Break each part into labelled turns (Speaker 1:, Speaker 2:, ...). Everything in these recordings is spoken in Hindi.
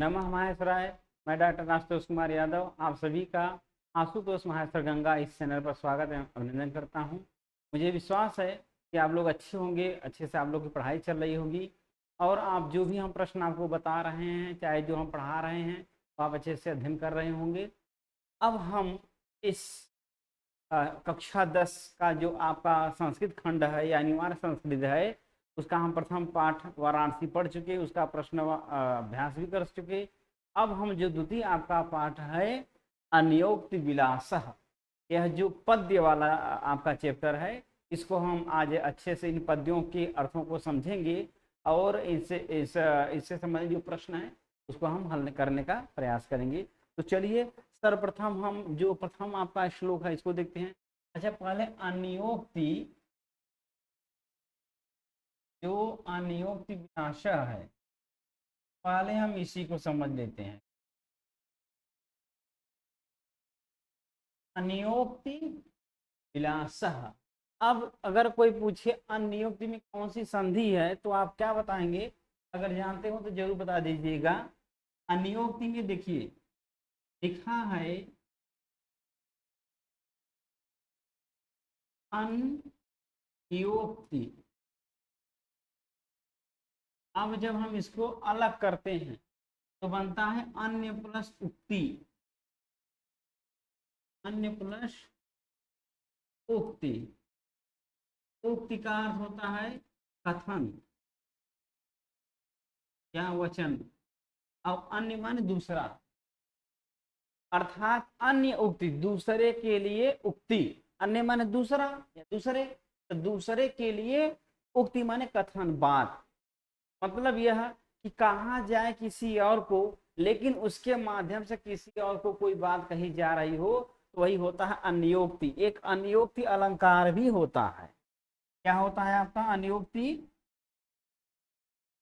Speaker 1: नमः माहेश्वराय। मैं डॉक्टर आशुतोष कुमार यादव आप सभी का आशुतोष माहेश्वर गंगा इस चैनल पर स्वागत एवं अभिनंदन करता हूं। मुझे विश्वास है कि आप लोग अच्छे होंगे, अच्छे से आप लोग की पढ़ाई चल रही होगी और आप जो भी हम प्रश्न आपको बता रहे हैं, चाहे जो हम पढ़ा रहे हैं, तो आप अच्छे से अध्ययन कर रहे होंगे। अब हम इस कक्षा 10 का जो आपका संस्कृत खंड है या अनिवार्य संस्कृत है, उसका हम प्रथम पाठ वाराणसी पढ़ चुके, उसका प्रश्न अभ्यास भी कर चुके। अब हम जो द्वितीय आपका पाठ है अनियोक्ति विलासः, यह जो पद्य वाला आपका चैप्टर है, इसको हम आज अच्छे से इन पद्यों के अर्थों को समझेंगे और इससे संबंधित जो प्रश्न है उसको हम हल करने का प्रयास करेंगे। तो चलिए सर्वप्रथम हम जो प्रथम आपका श्लोक है इसको देखते हैं। अच्छा, पहले अनियोक्ति, जो अनियोक्ति विनाशः है, पहले हम इसी को समझ लेते हैं। अनियोक्ति विलासः। अब अगर कोई पूछे अनियोक्ति में कौन सी संधि है तो आप क्या बताएंगे? अगर जानते हो तो जरूर बता दीजिएगा। अनियोक्ति में देखिए लिखा है अनियोक्ति। अब जब हम इसको अलग करते हैं तो बनता है अन्य प्लस उक्ति। अन्य प्लस उक्ति। उक्ति का अर्थ होता है कथन या वचन, और अन्य माने दूसरा, अर्थात अन्य उक्ति दूसरे के लिए उक्ति। अन्य माने दूसरा या दूसरे, तो दूसरे के लिए उक्ति माने कथन, बात। मतलब यह कि कहा जाए किसी और को, लेकिन उसके माध्यम से किसी और को कोई बात कही जा रही हो, तो वही होता है अनियोक्ति। एक अनियोक्ति अलंकार भी होता है। क्या होता है आपका? अनियोक्ति,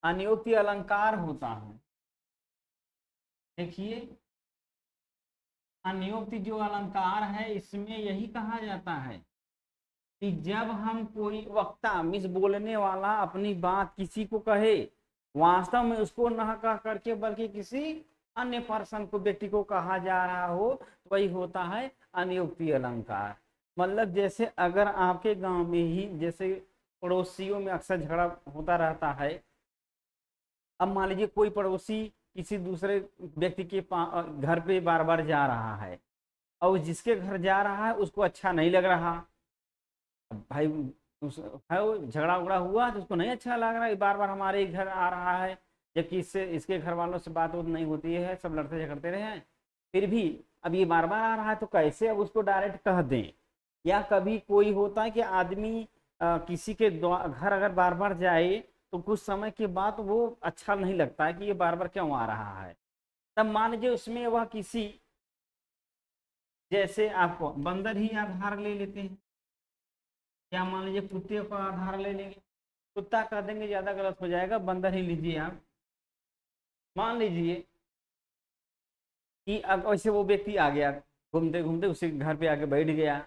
Speaker 1: अनियोक्ति अलंकार होता है। देखिए अनियोक्ति जो अलंकार है, इसमें यही कहा जाता है कि जब हम कोई वक्ता मीन्स बोलने वाला अपनी बात किसी को कहे, वास्तव में उसको न कह करके बल्कि किसी अन्य पर्सन को, व्यक्ति को कहा जा रहा हो, तो वही होता है अनियोक्ति अलंकार। मतलब जैसे अगर आपके गांव में ही जैसे पड़ोसियों में अक्सर झगड़ा होता रहता है। अब मान लीजिए कोई पड़ोसी किसी दूसरे व्यक्ति के घर पे बार बार जा रहा है और जिसके घर जा रहा है उसको अच्छा नहीं लग रहा। भाई है वो झगड़ा उगड़ा हुआ तो उसको नहीं अच्छा लग रहा है, बार बार हमारे घर आ रहा है, जबकि इससे इसके घर वालों से बात नहीं होती है, सब लड़ते झगड़ते रहे हैं, फिर भी अब ये बार बार आ रहा है, तो कैसे अब उसको डायरेक्ट कह दें? या कभी कोई होता है कि आदमी किसी के घर अगर बार बार जाए तो कुछ समय के बाद वो अच्छा नहीं लगता है कि ये बार बार क्यों आ रहा है। तब मान लीजिए उसमें वह किसी, जैसे आपको बंदर ही आधार ले लेते हैं, या मान लीजिए कुत्ते को आधार ले लेंगे। कुत्ता कह देंगे ज्यादा गलत हो जाएगा, बंदर ही लीजिए आप। मान लीजिए कि अब वैसे वो व्यक्ति आ गया, घूमते घूमते उसी घर पे आके बैठ गया।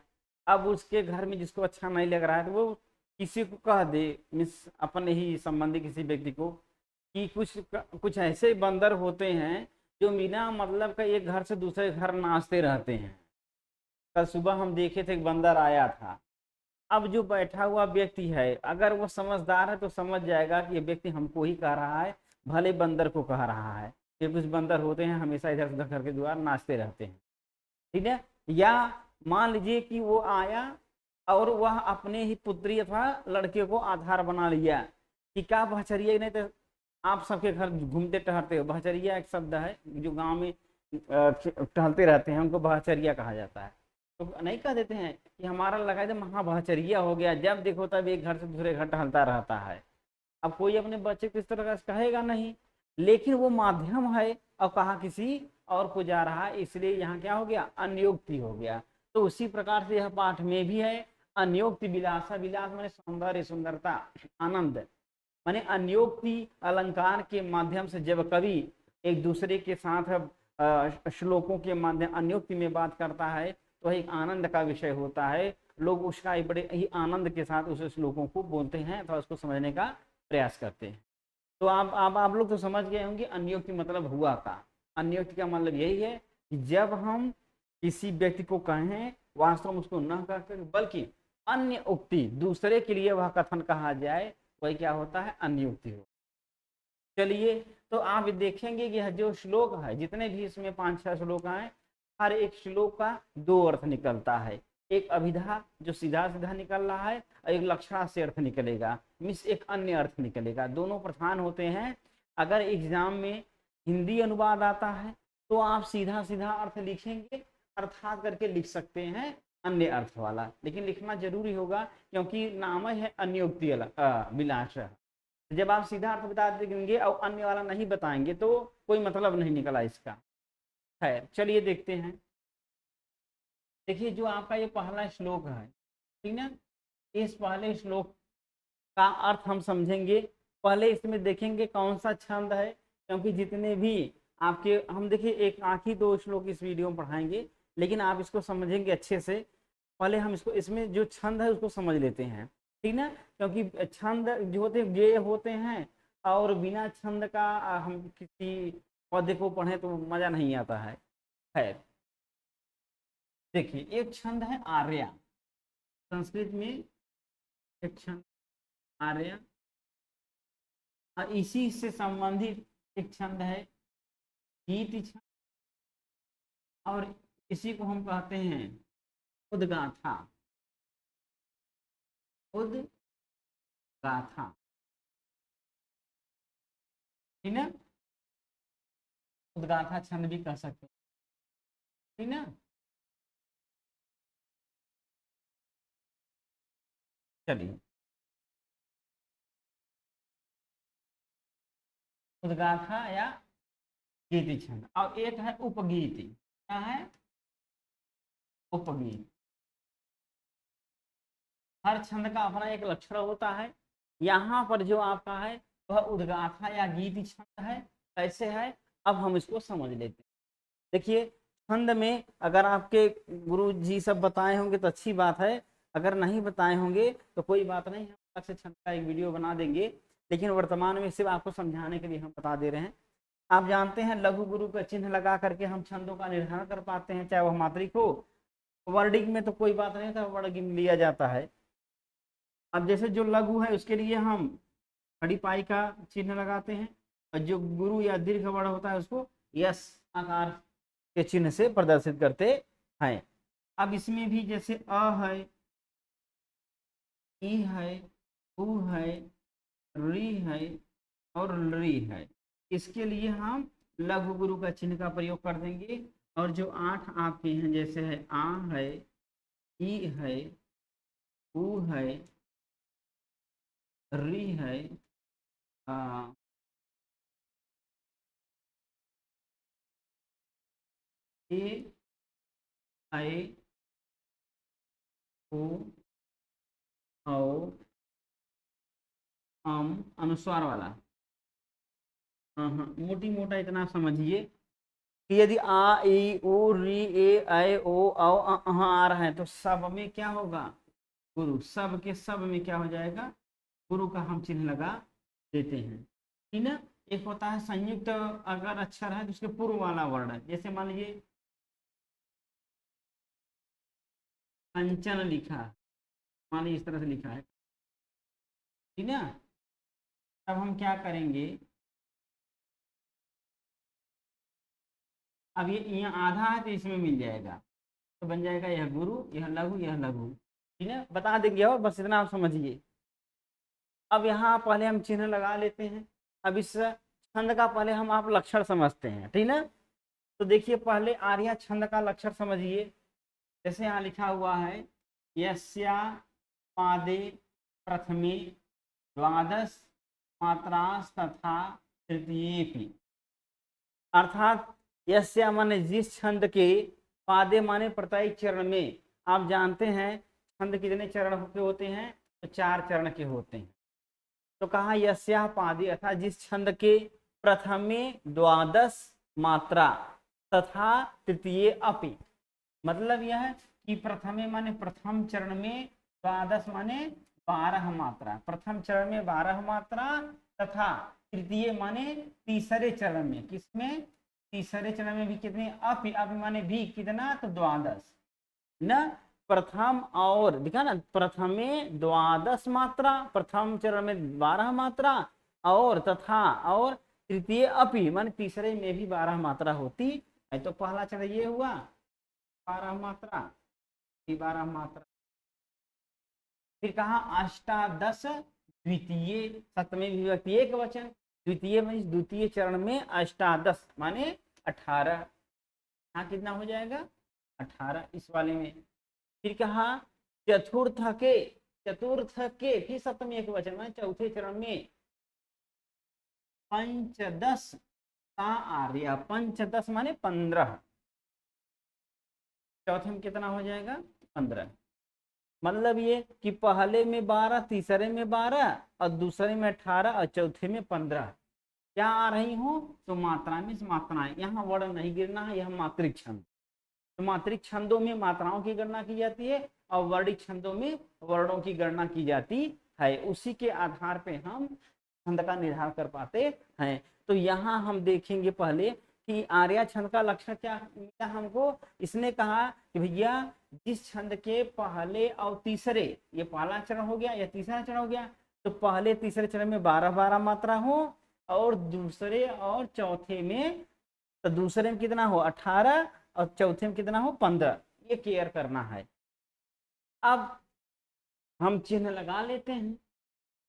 Speaker 1: अब उसके घर में जिसको अच्छा नहीं लग रहा है तो वो किसी को कह दे, मिस अपने ही संबंधी किसी व्यक्ति को, कि कुछ ऐसे बंदर होते हैं जो बिना मतलब का एक घर से दूसरे घर नाचते रहते हैं। कल सुबह हम देखे थे एक बंदर आया था। अब जो बैठा हुआ व्यक्ति है, अगर वो समझदार है तो समझ जाएगा कि ये व्यक्ति हमको ही कह रहा है, भले बंदर को कह रहा है। ये कुछ बंदर होते हैं हमेशा इधर उधर घर के द्वार नाचते रहते हैं, ठीक है। या मान लीजिए कि वो आया और वह अपने ही पुत्री अथवा लड़के को आधार बना लिया कि क्या बहचरिया, नहीं तो आप सबके घर घूमते टहलते हो। बहचरिया एक शब्द है जो गांव में टहलते रहते हैं, उनको बहचरिया कहा जाता है। तो नहीं कह देते हैं कि हमारा लगा दे महाबहचरिया हो गया, जब देखो तब एक घर से दूसरे घर टहलता रहता है। अब कोई अपने बच्चे को इस तरह का कहेगा नहीं, लेकिन वो माध्यम है और कहा किसी और को जा रहा है, इसलिए यहाँ क्या हो गया? अनियोक्ति हो गया। तो उसी प्रकार से यह पाठ में भी है अनियोक्ति विलासा। विलास माने सौंदर्य, सुंदरता, आनंद। माने अनियोक्ति अलंकार के माध्यम से जब कवि एक दूसरे के साथ श्लोकों के माध्यम अनियोक्ति में बात करता है तो एक आनंद का विषय होता है। लोग उसका बड़े ही आनंद के साथ उस श्लोकों को बोलते हैं अथवा उसको समझने का प्रयास करते हैं। तो आप लोग तो समझ गए होंगे अन्योक्ति मतलब हुआ का। अन्योक्ति का मतलब यही है कि जब हम किसी व्यक्ति को कहें वास्तव में उसको न कहकर बल्कि अन्य उक्ति दूसरे के लिए वह कथन कहा जाए, वही क्या होता है, अन्योक्ति हो। चलिए, तो आप देखेंगे कि यह जो श्लोक है, जितने भी इसमें 5-6 श्लोक हैं, हर एक श्लोक का 2 अर्थ निकलता है। एक अभिधा जो सीधा सीधा निकल रहा है, और एक लक्षणा से अर्थ निकलेगा, मीन्स एक अन्य अर्थ निकलेगा। दोनों प्रधान होते हैं। अगर एग्जाम में हिंदी अनुवाद आता है तो आप सीधा सीधा अर्थ लिखेंगे, अर्थात करके लिख सकते हैं अन्य अर्थ वाला, लेकिन लिखना जरूरी होगा क्योंकि नाम है अन्योक्ति विलास। जब आप सीधा अर्थ बता देंगे और अन्य वाला नहीं बताएंगे तो कोई मतलब नहीं निकला इसका। खैर, चलिए देखते हैं। देखिए, जो आपका ये पहला श्लोक है, ठीक ना, इस पहले श्लोक का अर्थ हम समझेंगे। पहले इसमें देखेंगे कौन सा छंद है, क्योंकि जितने भी आपके, हम देखिए एक आखिरी 2 श्लोक इस वीडियो में पढ़ाएंगे, लेकिन आप इसको समझेंगे अच्छे से। पहले हम इसको, इसमें जो छंद है उसको समझ लेते हैं, ठीक ना, क्योंकि छंद जो होते हैं गेय होते हैं, और बिना छंद का हम किसी पद्य को पढ़ें तो मजा नहीं आता है। खैर, देखिए एक छंद है आर्या, संस्कृत में एक छंद आर्या, और इसी से संबंधित एक छंद है गीत छंद, और इसी को हम कहते हैं उद्गाथा। उद्गाथा, ठीक ना, उद्गाथा छंद भी कह सकते हैं, ठीक ना। चलिए, उद्गाथा या गीति छंद, और एक है उपगीति। क्या है? उपगीत। हर छंद का अपना एक लक्षण होता है। यहाँ पर जो आपका है वह उद्गाथा या गीति छंद है। कैसे है, अब हम इसको समझ लेते हैं। देखिए, छंद में अगर आपके गुरु जी सब बताए होंगे तो अच्छी बात है, अगर नहीं बताए होंगे तो कोई बात नहीं, हम अलग से छंद का एक वीडियो बना देंगे, लेकिन वर्तमान में सिर्फ आपको समझाने के लिए हम बता दे रहे हैं। आप जानते हैं लघु गुरु का चिन्ह लगा करके हम छंदों का निर्धारण कर पाते हैं, चाहे वह मात्रिक हो। वर्डिंग में तो कोई बात नहीं था, वर्डिंग लिया जाता है। अब जैसे जो लघु है उसके लिए हम खड़ी पाई का चिन्ह लगाते हैं, और जो गुरु या दीर्घ वर्ण होता है उसको यस आकार के चिन्ह से प्रदर्शित करते हैं। अब इसमें भी जैसे अ है, ई है, उ है, री है और री है, इसके लिए हम लघु गुरु का चिन्ह का प्रयोग कर देंगे। और जो 8 आपके हैं, जैसे है आ है, ई है, उ है, री है, आ, ए, ऐ, ओ, औ, अनुस्वार वाला। हाँ हाँ, मोटी मोटा इतना समझिए कि यदि आ ई उ री ए ऐ ओ औ आ रहा है तो सब में क्या होगा, गुरु। सब के सब में क्या हो जाएगा, गुरु का हम चिन्ह लगा देते हैं, ठीक ना। एक होता है संयुक्त, अगर अक्षर है तो उसके पूर्व वाला वर्ण है, जैसे मान लीजिए कंचन लिखा, मान लीजिए इस तरह से लिखा है, ठीक ना। अब हम क्या करेंगे, अब ये यहाँ आधा है तो इसमें मिल जाएगा, तो बन जाएगा यह गुरु, यह लघु, यह लघु, ठीक है, बता देंगे, और बस इतना आप समझिए। अब यहाँ पहले हम चिन्ह लगा लेते हैं। अब इस छंद का पहले हम आप लक्षण समझते हैं, ठीक ना। तो देखिए, पहले आर्या छंद का लक्षण समझिए। जैसे यहाँ लिखा हुआ है, यस्या पादे प्रथमे द्वादश मात्रास तथा तृतीयेपि, अर्थात यस्या माने जिस छंद के, पादे माने प्रत्येक चरण में। आप जानते हैं छंद कितने चरण के होते हैं, तो 4 चरण के होते हैं। तो कहा यस्या पादे, अर्थात जिस छंद के प्रथमे द्वादश मात्रा तथा तृतीय अपि, मतलब यह कि प्रथमे माने प्रथम चरण में, द्वादश माने 12 मात्रा, प्रथम चरण में 12 मात्रा, तथा तृतीय माने तीसरे चरण में, किसमें, तीसरे चरण में भी कितने, अपि, अपि माने भी कितना, तो द्वादश न, प्रथम और दिखा ना, प्रथमे द्वादश मात्रा, प्रथम चरण में 12 मात्रा, और तथा और तृतीय अपि माने तीसरे में भी 12 मात्रा होती है। तो पहला चरण ये हुआ 12 मात्रा, 12 मात्रा। फिर कहा अष्टादश द्वितीय, सप्तमी विभक्ति एक वचन, द्वितीय में द्वितीय चरण में अष्टादश माने 18, यहाँ कितना हो जाएगा 18 इस वाले में। फिर कहा चतुर्थ के, चतुर्थ के फिर सप्तमी एक वचन में चौथे चरण में पंचदश सा आर्य, पंचदश माने 15, चौथे में कितना हो जाएगा 15। मतलब ये कि पहले में 12, तीसरे में 12 और दूसरे में 18 और चौथे में 15 क्या आ रही हो, तो मात्रा में मात्राएं, यहाँ वर्ण नहीं गिरना है, यह मात्रिक छंद। तो मात्रिक छंदों में मात्राओं की गणना की जाती है और वर्णिक छंदों में वर्णों की गणना की जाती है। उसी के आधार पे हम छंद का निर्धारण कर पाते हैं। तो यहाँ हम देखेंगे पहले कि आर्या छंद का लक्षण क्या मिला हमको। इसने कहा कि भैया जिस छंद के पहले और तीसरे, ये पहला चरण हो गया या तीसरा चरण हो गया, तो पहले तीसरे चरण में 12-12 मात्रा हो और दूसरे और चौथे में, तो दूसरे में कितना हो 18 और चौथे में कितना हो 15, ये केयर करना है। अब हम चिन्ह लगा लेते हैं,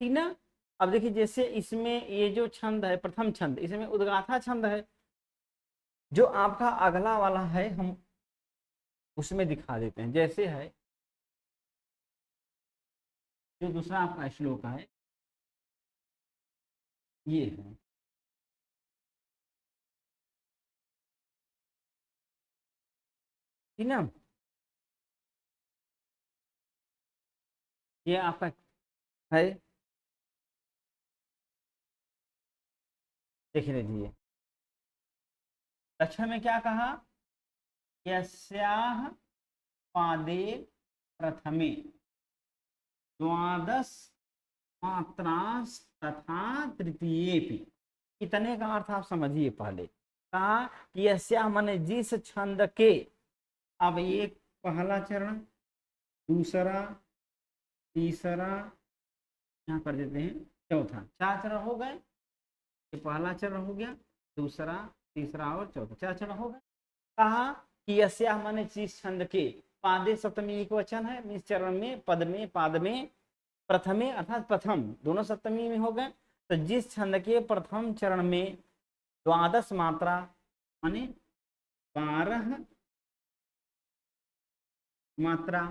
Speaker 1: ठीक ना। अब देखिए जैसे इसमें ये जो छंद है प्रथम छंद, इसमें उद्गाथा छंद है, जो आपका अगला वाला है हम उसमें दिखा देते हैं। जैसे है जो दूसरा आपका श्लोक है, ये है, ठीक ना। ये आपका है, देख लीजिए लक्षण में क्या कहा, यस्याह पादे प्रथमे द्वादश मात्रा तथा तृतीयेपि। इतने का अर्थ आप समझिए। पहले कहा कि यस्या माने जिस छंद के, अब ये पहला चरण, दूसरा, तीसरा, यहाँ कर देते हैं चौथा, 4 चरण हो गए। ये पहला चरण हो गया, दूसरा, तीसरा और चौथा, 4 चरण हो गए। कहा कि यस्या माने जिस छंद के, पादे सप्तमी एक वचन है, इस चरण में पद में पाद में प्रथमे अर्थात प्रथम दोनों सप्तमी में हो गए। तो जिस छंद के प्रथम चरण में द्वादश मात्रा माने 12 मात्रा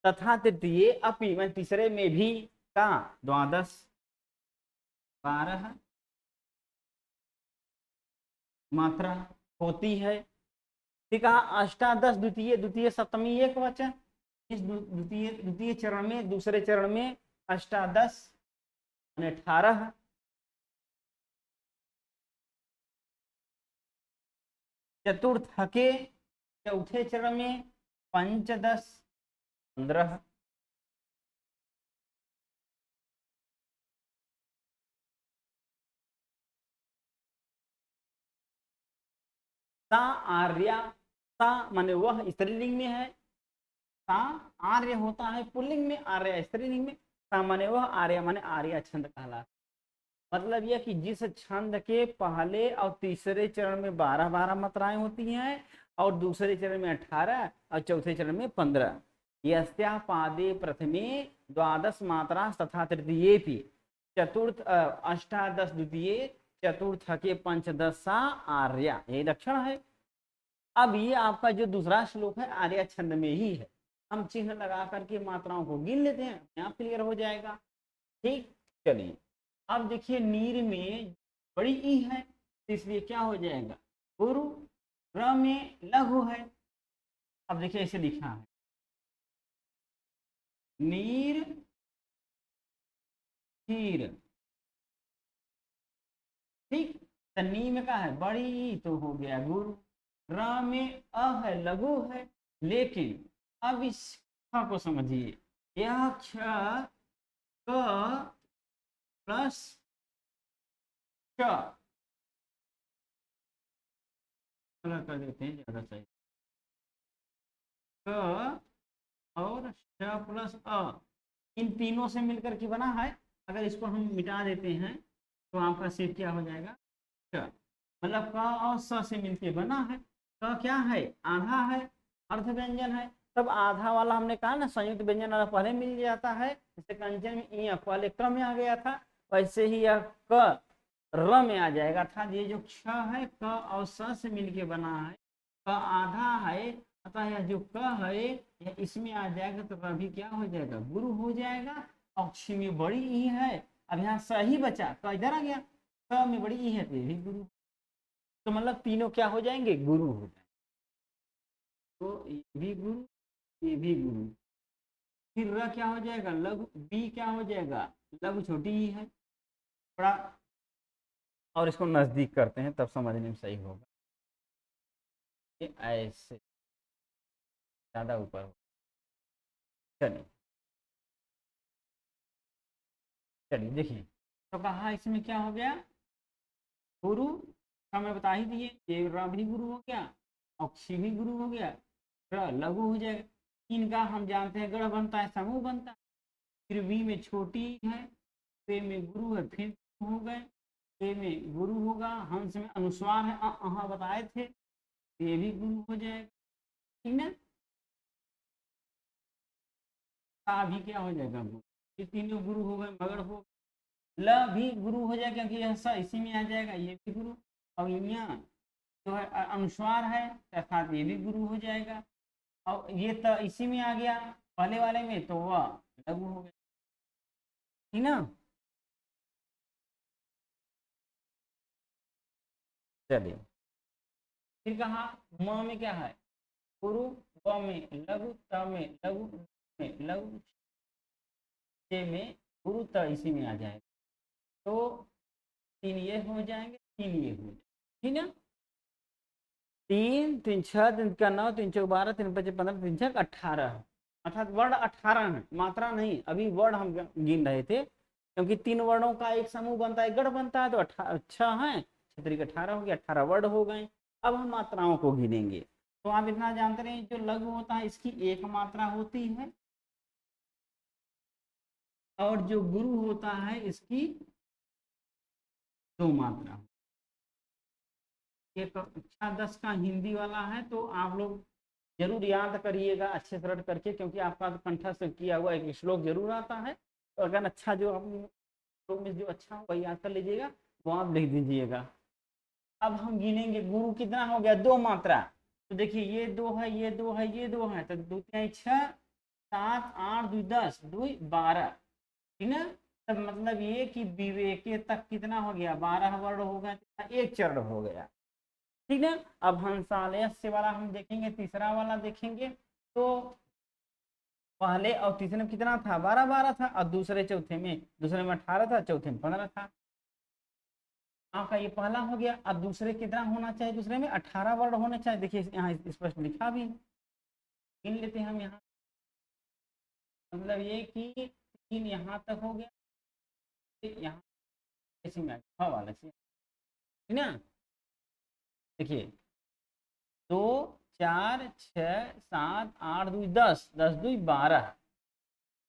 Speaker 1: तथा तृतीय अपि मैं तीसरे में भी का द्वादश 12 मात्रा होती है। ठीक है। अष्टादश द्वितीय, द्वितीय सप्तमी एक वचन, इस द्वितीय द्वितीय चरण में, दूसरे चरण में अष्टादश 18, चतुर्थ के चौथे चरण में पंचदश 15, सा आर्या, सा माने वह स्त्रीलिंग में है, सा आर्य होता है पुल्लिंग में, आर्य स्त्रीलिंग में, सा माने वह, आर्य माने आर्य छंद कहलाता। मतलब यह कि जिस छंद के पहले और तीसरे चरण में 12-12 मात्राएं होती हैं और दूसरे चरण में 18 और चौथे चरण में 15, यस्या पादे प्रथमे द्वादश मात्रा तथा तृतीये भी चतुर्थ अष्टादश द्वितीय चतुर्थ के पंचदशा आर्या, यही लक्षण है। अब ये आपका जो दूसरा श्लोक है आर्या छंद में ही है। हम चिन्ह लगा करके मात्राओं को गिन लेते हैं, अपने आप क्लियर हो जाएगा। ठीक, चलिए अब देखिए नीर में बड़ी ई है, इसलिए क्या हो जाएगा गुरु, र में लघु है। अब देखिए ऐसे लिखा है नीर खीर, ठीक। तो नी में का है बड़ी ई, तो हो गया गुरु। र में अ है लघु है, लेकिन अब इस ख को समझिए, यह क्ष क प्लस कर देते हैं ज्यादा सही। क और श प्लस अ, इन तीनों से मिलकर के बना है। अगर इसको हम मिटा देते हैं तो आपका शेप क्या हो जाएगा, क। मतलब क और स से मिलके बना है। क क्या है, आधा है, अर्ध व्यंजन है। तब आधा वाला हमने कहा ना संयुक्त व्यंजन वाला पहले मिल जाता है, जैसे कंजन में ई पहले क में आ गया था, वैसे ही यह क र में आ जाएगा। अर्थात ये जो क्ष है क और स से मिलके बना है, क आधा है, अतः यह जो क है यह इसमें आ जाएगा तो कभी क्या हो जाएगा, गुरु हो जाएगा। और क्ष में बड़ी ई है, अब यहाँ सही बचा, क इधर आ गया, क में बड़ी ई है तो ये भी गुरु। तो मतलब तीनों क्या हो जाएंगे, गुरु हो जाएंगे। तो ये भी गुरु, ये भी गुरु। फिर र क्या हो जाएगा, लघु। बी क्या हो जाएगा, लघु छोटी ही है, बड़ा। और इसको नजदीक करते हैं तब समझने में सही होगा। ये ऐसे ज्यादा ऊपर हो। चलिए चलिए देखिए, तो कहा इसमें क्या हो गया, गुरु का मैं बता ही दिए, ये र भी गुरु हो गया और क्षी भी गुरु हो गया, र लघु हो जाएगा। इनका हम जानते हैं गढ़ बनता है, समूह बनता है। फिर वी में छोटी है, पे में गुरु है, फिर हो गए, पे में गुरु होगा, हंस में अनुस्वार है, अहाँ बताए थे, ये भी गुरु हो जाएगा। ठीक ना, ता भी क्या हो जाएगा, गुरु। ये तीनों गुरु हो गए, मगर हो। ल भी गुरु हो जाएगा क्योंकि यह स इसी में आ जाएगा, ये भी गुरु। और यहाँ जो है अनुस्वार है अर्थात ये भी गुरु हो जाएगा। और ये तो इसी में आ गया पहले वाले में, तो वह लघु हो गया। ठीक ना, चलिए फिर कहा म में क्या है, गुरु, व में लघु, त में लघु, में लघु, च में गुरु, त इसी में आ जाएगा। तो तीन ये हो जाएंगे, तीन ये हो जाएंगे। ठीक है, तीन तीन छः, तीन का नौ, तीन चौक 12, तीन पचे 15, तीन छः 18, अर्थात वर्ण 18 है, मात्रा नहीं। अभी वर्ण हम गिन रहे थे, क्योंकि तीन वर्णों का एक समूह बनता है, गढ़ बनता है, तो 6 है, 6 18 हो गया, 18 वर्ण हो गए। अब हम मात्राओं को गिनेंगे। तो आप इतना जानते रहे, जो लघु होता है इसकी एक मात्रा होती है, और जो गुरु होता है इसकी 2 मात्रा। ये कक्षा 10 का हिंदी वाला है, तो आप लोग जरूर याद करिएगा अच्छे से रट करके, क्योंकि आपका कंठस्थ किया हुआ एक श्लोक जरूर आता है। तो अगर अच्छा जो आप श्लोक में जो अच्छा हो वही याद कर लीजिएगा, वो आप लिख दीजिएगा। अब हम गिनेंगे गुरु कितना हो गया, 2 मात्रा। तो देखिए ये 2 है, ये 2 है, ये 2 है, तो 2 3 6 7 8 2 10 2 12। ठीक है, तब मतलब ये कि विवेके तक कितना हो गया, 12 वर्ण हो गया, एक चरण हो गया। ठीक है, अब हंसालय से वाला हम देखेंगे, तीसरा वाला देखेंगे। तो पहले और तीसरे में कितना था, 12 12 था, और दूसरे चौथे में, दूसरे में 18 था, चौथे में 15 था। आपका ये पहला हो गया। अब दूसरे कितना होना चाहिए, दूसरे में 18 वर्ण होने चाहिए। देखिए यहाँ स्पष्ट लिखा भी, गिन लेते हैं हम यहाँ। मतलब ये कि 3 यहाँ तक हो गया, यहाँ इसी में वाला ठीक ना। देखिए 2 4 6 7 8 2 10 10 2 12,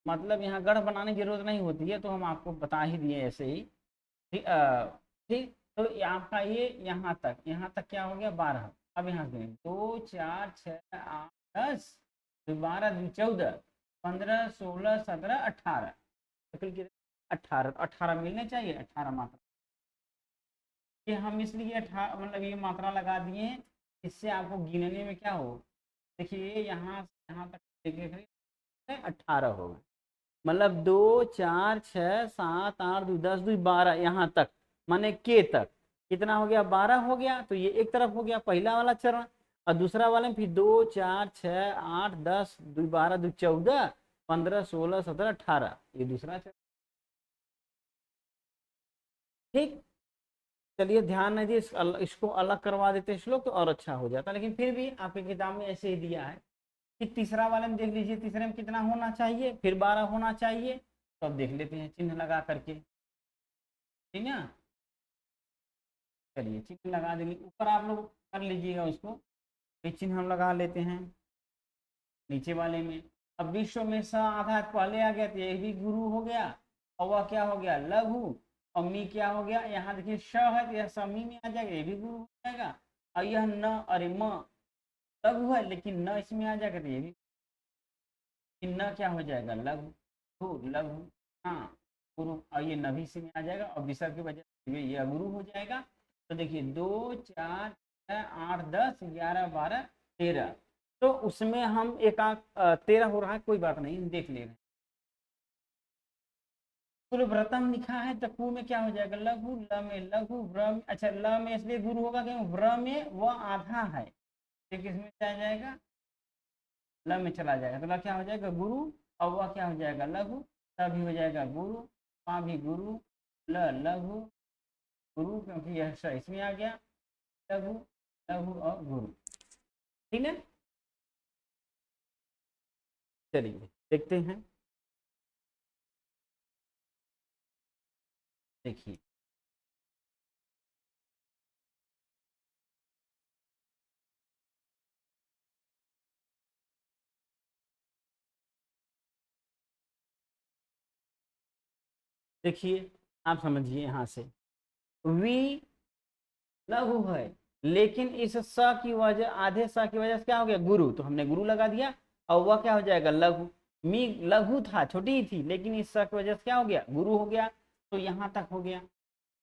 Speaker 1: मतलब यहाँ गढ़ बनाने की जरूरत नहीं होती है, तो हम आपको बता ही दिए ऐसे ही। ठीक ठीक, तो आपका ये यहाँ तक क्या हो गया, 12। अब यहाँ से 2 4 6 8 10 12 2 14 15 16 17 18, 18 18 मिलने चाहिए, 18 मात्रा। ये हम इसलिए 18 मतलब ये मात्रा लगा दिए हैं, इससे आपको गिनने में क्या हो। देखिए यहाँ तक देखिए 18 होगा, मतलब 2 4 6 7 8 2 10 2 12 यहाँ तक, माने के तक कितना हो गया, 12 हो गया। तो ये एक तरफ हो गया पहला वाला चरण। और दूसरा वाले में फिर 2 4 6 8 10 2 12 2 14 15 16 17 18, ये दूसरा चरण। ठीक, चलिए ध्यान दीजिए, इसको अलग करवा देते श्लोक तो और अच्छा हो जाता, लेकिन फिर भी आपकी किताब में ऐसे ही दिया है। फिर तीसरा वाले में देख लीजिए, तीसरे में कितना होना चाहिए, फिर 12 होना चाहिए। तो अब देख लेते हैं चिन्ह लगा करके। ठीक है, चलिए चिन्ह लगा देंगे, ऊपर आप लोग कर लीजिएगा उसको, ये चिन्ह हम लगा लेते हैं नीचे वाले में। अब विश्व में स आधा पहले आ गया तो ये भी गुरु हो गया, और वह क्या हो गया लघु, और मी क्या हो गया, यहाँ देखिए श है तो यह समी में आ जाएगा, ये भी गुरु हो जाएगा। और यह न, अरे म लघु है लेकिन न इसमें आ जाएगा तो ये भी न क्या हो जाएगा लघु, लघु हाँ गुरु, और ये नभी से में आ जाएगा और विसर्ग की वजह से ये गुरु हो जाएगा। तो देखिए 2 4 6 8 10 11 12 13, तो उसमें हम एक 13 हो रहा है, कोई बात नहीं देख ले रहे हैं। व्रतम लिखा है तो कु में क्या हो जाएगा लघु, ल में लघु, व्र में, अच्छा ल में इसलिए गुरु होगा क्योंकि व्र में वह आधा है, तो किसमें आ जाएगा ल में चला जाएगा, तो ल क्या हो जाएगा गुरु, और वह क्या हो जाएगा लघु, तब भी हो जाएगा गुरु, पा भी गुरु, ल लघु गुरु क्योंकि यह स इसमें आ गया, लघु लघु और गुरु, ठीक है। चलिए देखते हैं, देखिए देखिए आप समझिए यहाँ से वी लघु है, लेकिन इस स की वजह, आधे स की वजह से क्या हो गया गुरु, तो हमने गुरु लगा दिया, और वह क्या हो जाएगा लघु, मी लघु था छोटी ही थी लेकिन इस स की वजह से क्या हो गया गुरु हो गया, तो यहाँ तक हो गया।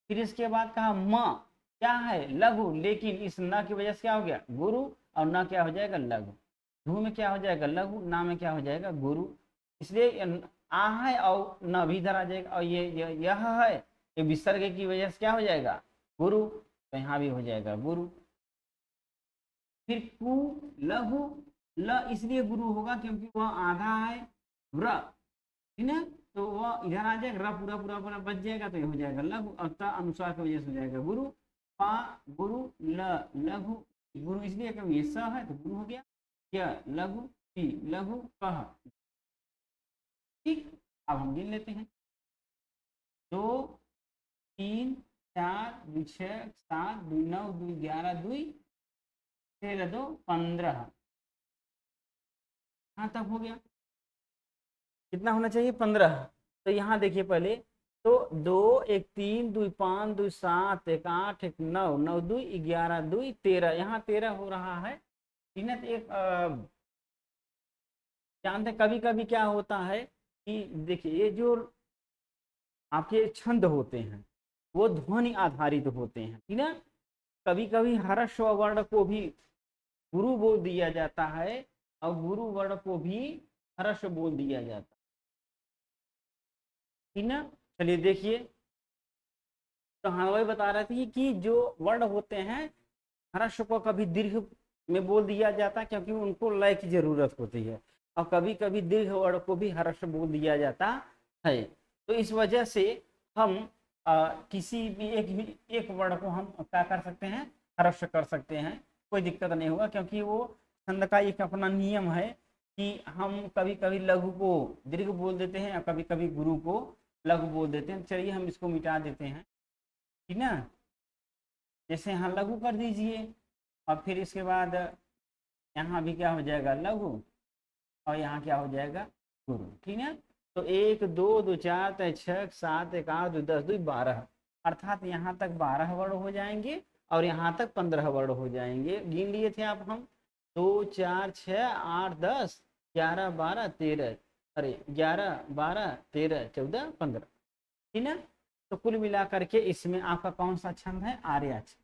Speaker 1: फिर इसके बाद कहा म क्या है लघु, लेकिन इस न की वजह से क्या हो गया गुरु, और न क्या हो जाएगा लघु, धू में क्या हो जाएगा लघु, ना में क्या हो जाएगा गुरु, इसलिए आ है और न भी इधर आ जाएगा, और ये यह है, ये विसर्ग की वजह से क्या हो जाएगा गुरु, तो यहाँ भी हो जाएगा गुरु। फिर कु लघु, ल इसलिए गुरु होगा क्योंकि वह आधा है व्र, ठीक है, तो वह इधर आ जाएगा, र पूरा पूरा पूरा बच जाएगा तो ये हो जाएगा लघु, और त अनुसार की वजह से हो जाएगा गुरु, पा गुरु, ल लघु गुरु, इसलिए क्योंकि ये स है तो गुरु हो गया, य लघु, पी लघु, कह, ठीक। अब हम गिन लेते हैं 2 3 4 2 6 7 2 9 2 11 2 13 2 15, यहाँ तक हो गया, कितना होना चाहिए 15। तो यहाँ देखिए पहले, तो 2 1 3 2 5 2 7 1 8 1 9 9 2 11 2 13, यहाँ 13 हो रहा है, ठीक है। तो एक जानते कभी कभी क्या होता है कि देखिए ये जो आपके छंद होते हैं वो ध्वनि आधारित होते हैं, ठीक है। कभी कभी हर्ष वर्ण को भी गुरु बोल दिया जाता है और गुरु वर्ण को भी हर्ष बोल दिया जाता है, ठीक ना। चलिए देखिए, तो हाँ वही बता रहे थे कि जो वर्ण होते हैं हर्ष को कभी दीर्घ में बोल दिया जाता है क्योंकि उनको लय की जरूरत होती है, और कभी कभी दीर्घ वर्ण को भी हर्ष बोल दिया जाता है। तो इस वजह से हम किसी भी एक वर्ण को हम क्या कर सकते हैं हर्ष कर सकते हैं, कोई दिक्कत नहीं होगा, क्योंकि वो छंद का एक अपना नियम है कि हम कभी कभी लघु को दीर्घ बोल देते हैं और कभी कभी गुरु को लघु बोल देते हैं। चलिए हम इसको मिटा देते हैं, ठीक ना। जैसे यहाँ लघु कर दीजिए, और फिर इसके बाद यहाँ भी क्या हो जाएगा लघु, और यहाँ क्या हो जाएगा गुरु, ठीक है। तो 1 2 2 4 3 6 7 1 8 2 10 2 12, अर्थात यहाँ तक 12 वर्ण हो जाएंगे और यहाँ तक 15 वर्ण हो जाएंगे। गिन लिए थे आप हम 2 4 6 8 10 11 12 13, अरे 11 12 13 14 15, ठीक है। तो कुल मिलाकर के इसमें आपका कौन सा छंद है आर्या छंद।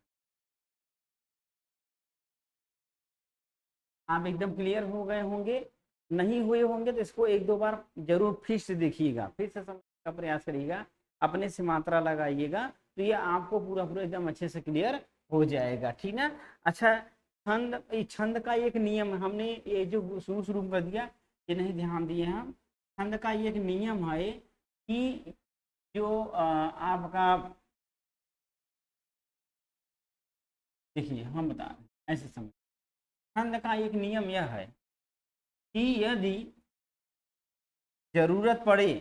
Speaker 1: आप एकदम क्लियर हो गए होंगे, नहीं हुए होंगे तो इसको 1 2 बार जरूर फिर से देखिएगा, फिर से समझने का प्रयास करिएगा, अपने से मात्रा लगाइएगा, तो ये आपको पूरा पूरा एकदम अच्छे से क्लियर हो जाएगा, ठीक ना। अच्छा छंद, छंद का एक नियम हमने ये जो शुरू शुरू कर दिया ये नहीं ध्यान दिए हम, छंद का एक नियम है कि जो आपका देखिए हम बता रहे हैं ऐसे समझ, छंद का एक नियम यह है कि यदि जरूरत पड़े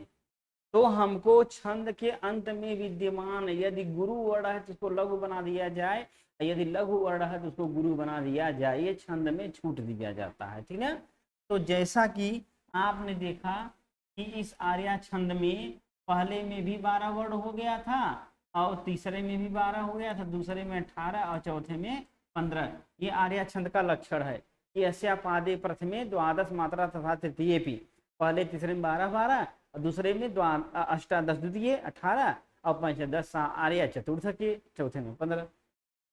Speaker 1: तो हमको छंद के अंत में विद्यमान यदि गुरु वर्ण है तो उसको लघु बना दिया जाए, यदि लघु वर्ण है तो उसको गुरु बना दिया जाए, ये छंद में छूट दिया जाता है, ठीक है। तो जैसा कि आपने देखा कि इस आर्या छंद में पहले में भी 12 वर्ण हो गया था और तीसरे में भी 12 हो गया था, दूसरे में 18 और चौथे में 15। ये आर्या छंद का लक्षण है कि अस्या पादे प्रथमे द्वादश मात्रा तथा तृतीय भी, पहले तीसरे में 12 12 और दूसरे में अष्टादश द्वितीय 18 और पंचदश आर्य चतुर्थ के, चौथे में 15।